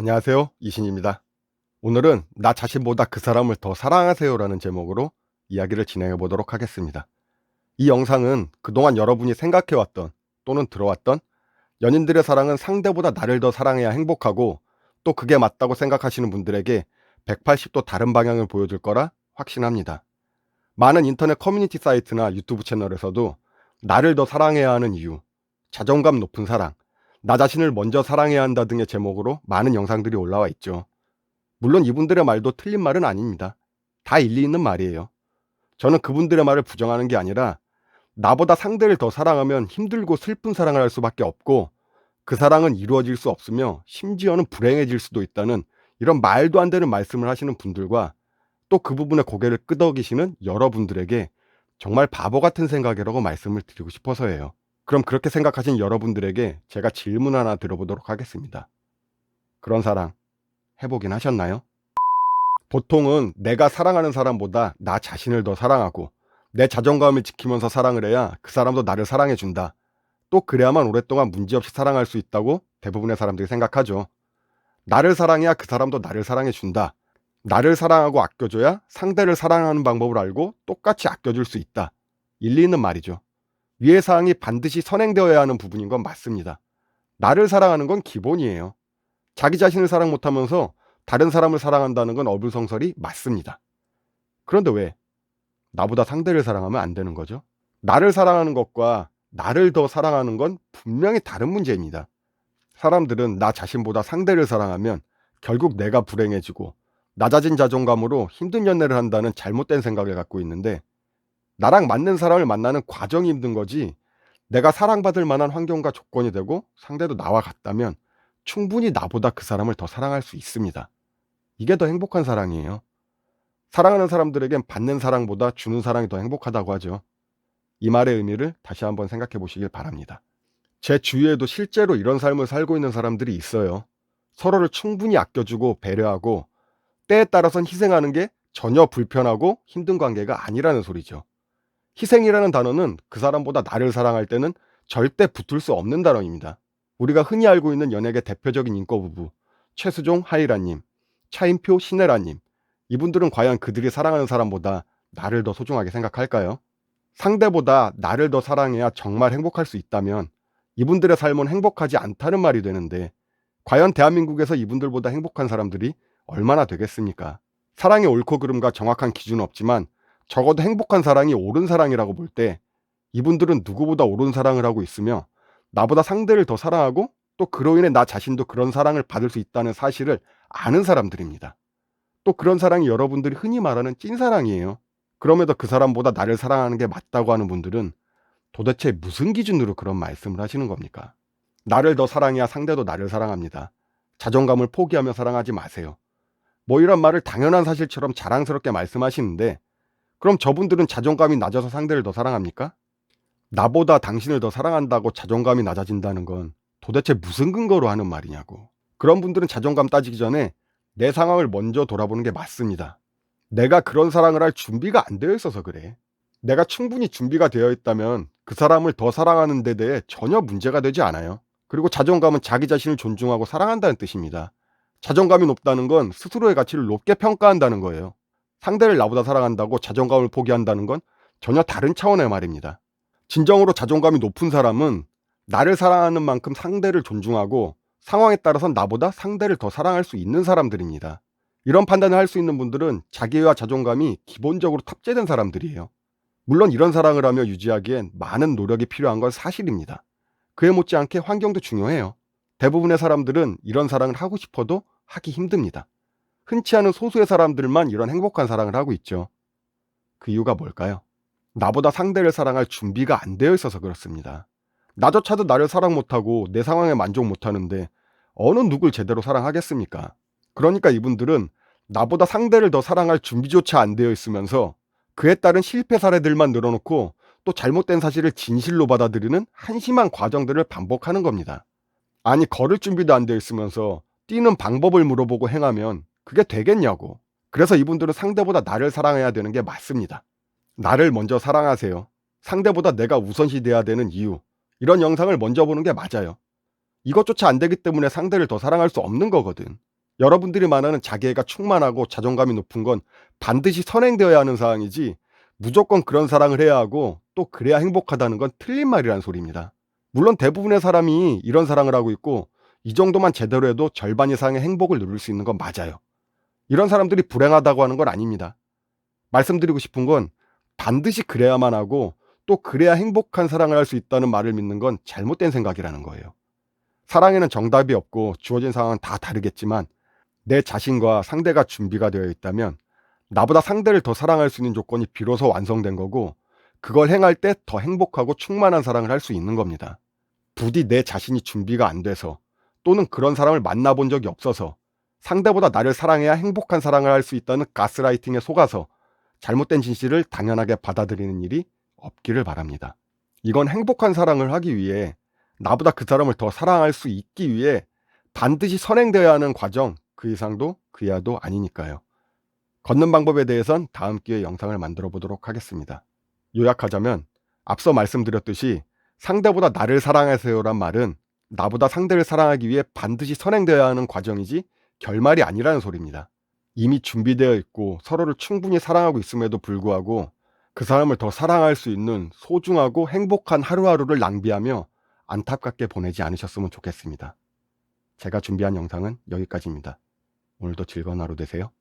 안녕하세요. 이신입니다. 오늘은 나 자신보다 그 사람을 더 사랑하세요라는 제목으로 이야기를 진행해 보도록 하겠습니다. 이 영상은 그동안 여러분이 생각해왔던 또는 들어왔던 연인들의 사랑은 상대보다 나를 더 사랑해야 행복하고 또 그게 맞다고 생각하시는 분들에게 180도 다른 방향을 보여줄 거라 확신합니다. 많은 인터넷 커뮤니티 사이트나 유튜브 채널에서도 나를 더 사랑해야 하는 이유, 자존감 높은 사랑, 나 자신을 먼저 사랑해야 한다 등의 제목으로 많은 영상들이 올라와 있죠. 물론 이분들의 말도 틀린 말은 아닙니다. 다 일리 있는 말이에요. 저는 그분들의 말을 부정하는 게 아니라 나보다 상대를 더 사랑하면 힘들고 슬픈 사랑을 할 수밖에 없고 그 사랑은 이루어질 수 없으며 심지어는 불행해질 수도 있다는 이런 말도 안 되는 말씀을 하시는 분들과 또 그 부분에 고개를 끄덕이시는 여러분들에게 정말 바보 같은 생각이라고 말씀을 드리고 싶어서예요. 그럼 그렇게 생각하신 여러분들에게 제가 질문 하나 드려보도록 하겠습니다. 그런 사랑 해보긴 하셨나요? 보통은 내가 사랑하는 사람보다 나 자신을 더 사랑하고 내 자존감을 지키면서 사랑을 해야 그 사람도 나를 사랑해준다. 또 그래야만 오랫동안 문제없이 사랑할 수 있다고 대부분의 사람들이 생각하죠. 나를 사랑해야 그 사람도 나를 사랑해준다. 나를 사랑하고 아껴줘야 상대를 사랑하는 방법을 알고 똑같이 아껴줄 수 있다. 일리 있는 말이죠. 위의 사항이 반드시 선행되어야 하는 부분인 건 맞습니다. 나를 사랑하는 건 기본이에요. 자기 자신을 사랑 못하면서 다른 사람을 사랑한다는 건 어불성설이 맞습니다. 그런데 왜 나보다 상대를 사랑하면 안 되는 거죠? 나를 사랑하는 것과 나를 더 사랑하는 건 분명히 다른 문제입니다. 사람들은 나 자신보다 상대를 사랑하면 결국 내가 불행해지고 낮아진 자존감으로 힘든 연애를 한다는 잘못된 생각을 갖고 있는데 나랑 맞는 사람을 만나는 과정이 힘든 거지 내가 사랑받을 만한 환경과 조건이 되고 상대도 나와 같다면 충분히 나보다 그 사람을 더 사랑할 수 있습니다. 이게 더 행복한 사랑이에요. 사랑하는 사람들에겐 받는 사랑보다 주는 사랑이 더 행복하다고 하죠. 이 말의 의미를 다시 한번 생각해 보시길 바랍니다. 제 주위에도 실제로 이런 삶을 살고 있는 사람들이 있어요. 서로를 충분히 아껴주고 배려하고 때에 따라선 희생하는 게 전혀 불편하고 힘든 관계가 아니라는 소리죠. 희생이라는 단어는 그 사람보다 나를 사랑할 때는 절대 붙을 수 없는 단어입니다. 우리가 흔히 알고 있는 연예계 대표적인 인권 부부 최수종 하이라님, 차인표 신혜라님, 이분들은 과연 그들이 사랑하는 사람보다 나를 더 소중하게 생각할까요? 상대보다 나를 더 사랑해야 정말 행복할 수 있다면 이분들의 삶은 행복하지 않다는 말이 되는데 과연 대한민국에서 이분들보다 행복한 사람들이 얼마나 되겠습니까? 사랑의 옳고 그름과 정확한 기준은 없지만 적어도 행복한 사랑이 옳은 사랑이라고 볼 때 이분들은 누구보다 옳은 사랑을 하고 있으며 나보다 상대를 더 사랑하고 또 그로 인해 나 자신도 그런 사랑을 받을 수 있다는 사실을 아는 사람들입니다. 또 그런 사랑이 여러분들이 흔히 말하는 찐사랑이에요. 그럼에도 그 사람보다 나를 사랑하는 게 맞다고 하는 분들은 도대체 무슨 기준으로 그런 말씀을 하시는 겁니까? 나를 더 사랑해야 상대도 나를 사랑합니다. 자존감을 포기하며 사랑하지 마세요. 뭐 이런 말을 당연한 사실처럼 자랑스럽게 말씀하시는데 그럼 저분들은 자존감이 낮아서 상대를 더 사랑합니까? 나보다 당신을 더 사랑한다고 자존감이 낮아진다는 건 도대체 무슨 근거로 하는 말이냐고. 그런 분들은 자존감 따지기 전에 내 상황을 먼저 돌아보는 게 맞습니다. 내가 그런 사랑을 할 준비가 안 되어 있어서 그래. 내가 충분히 준비가 되어 있다면 그 사람을 더 사랑하는 데 대해 전혀 문제가 되지 않아요. 그리고 자존감은 자기 자신을 존중하고 사랑한다는 뜻입니다. 자존감이 높다는 건 스스로의 가치를 높게 평가한다는 거예요. 상대를 나보다 사랑한다고 자존감을 포기한다는 건 전혀 다른 차원의 말입니다. 진정으로 자존감이 높은 사람은 나를 사랑하는 만큼 상대를 존중하고 상황에 따라선 나보다 상대를 더 사랑할 수 있는 사람들입니다. 이런 판단을 할 수 있는 분들은 자기와 자존감이 기본적으로 탑재된 사람들이에요. 물론 이런 사랑을 하며 유지하기엔 많은 노력이 필요한 건 사실입니다. 그에 못지않게 환경도 중요해요. 대부분의 사람들은 이런 사랑을 하고 싶어도 하기 힘듭니다. 흔치 않은 소수의 사람들만 이런 행복한 사랑을 하고 있죠. 그 이유가 뭘까요? 나보다 상대를 사랑할 준비가 안 되어 있어서 그렇습니다. 나조차도 나를 사랑 못하고 내 상황에 만족 못하는데 어느 누굴 제대로 사랑하겠습니까? 그러니까 이분들은 나보다 상대를 더 사랑할 준비조차 안 되어 있으면서 그에 따른 실패 사례들만 늘어놓고 또 잘못된 사실을 진실로 받아들이는 한심한 과정들을 반복하는 겁니다. 아니 걸을 준비도 안 되어 있으면서 뛰는 방법을 물어보고 행하면 그게 되겠냐고. 그래서 이분들은 상대보다 나를 사랑해야 되는 게 맞습니다. 나를 먼저 사랑하세요. 상대보다 내가 우선시 돼야 되는 이유. 이런 영상을 먼저 보는 게 맞아요. 이것조차 안 되기 때문에 상대를 더 사랑할 수 없는 거거든. 여러분들이 말하는 자기애가 충만하고 자존감이 높은 건 반드시 선행되어야 하는 사항이지, 무조건 그런 사랑을 해야 하고 또 그래야 행복하다는 건 틀린 말이라는 소리입니다. 물론 대부분의 사람이 이런 사랑을 하고 있고 이 정도만 제대로 해도 절반 이상의 행복을 누릴 수 있는 건 맞아요. 이런 사람들이 불행하다고 하는 건 아닙니다. 말씀드리고 싶은 건 반드시 그래야만 하고 또 그래야 행복한 사랑을 할 수 있다는 말을 믿는 건 잘못된 생각이라는 거예요. 사랑에는 정답이 없고 주어진 상황은 다 다르겠지만 내 자신과 상대가 준비가 되어 있다면 나보다 상대를 더 사랑할 수 있는 조건이 비로소 완성된 거고, 그걸 행할 때 더 행복하고 충만한 사랑을 할 수 있는 겁니다. 부디 내 자신이 준비가 안 돼서 또는 그런 사람을 만나본 적이 없어서 상대보다 나를 사랑해야 행복한 사랑을 할 수 있다는 가스라이팅에 속아서 잘못된 진실을 당연하게 받아들이는 일이 없기를 바랍니다. 이건 행복한 사랑을 하기 위해, 나보다 그 사람을 더 사랑할 수 있기 위해 반드시 선행되어야 하는 과정, 그 이상도 그 이하도 아니니까요. 걷는 방법에 대해선 다음 기회에 영상을 만들어 보도록 하겠습니다. 요약하자면 앞서 말씀드렸듯이 상대보다 나를 사랑하세요란 말은 나보다 상대를 사랑하기 위해 반드시 선행되어야 하는 과정이지 결말이 아니라는 소리입니다. 이미 준비되어 있고 서로를 충분히 사랑하고 있음에도 불구하고 그 사람을 더 사랑할 수 있는 소중하고 행복한 하루하루를 낭비하며 안타깝게 보내지 않으셨으면 좋겠습니다. 제가 준비한 영상은 여기까지입니다. 오늘도 즐거운 하루 되세요.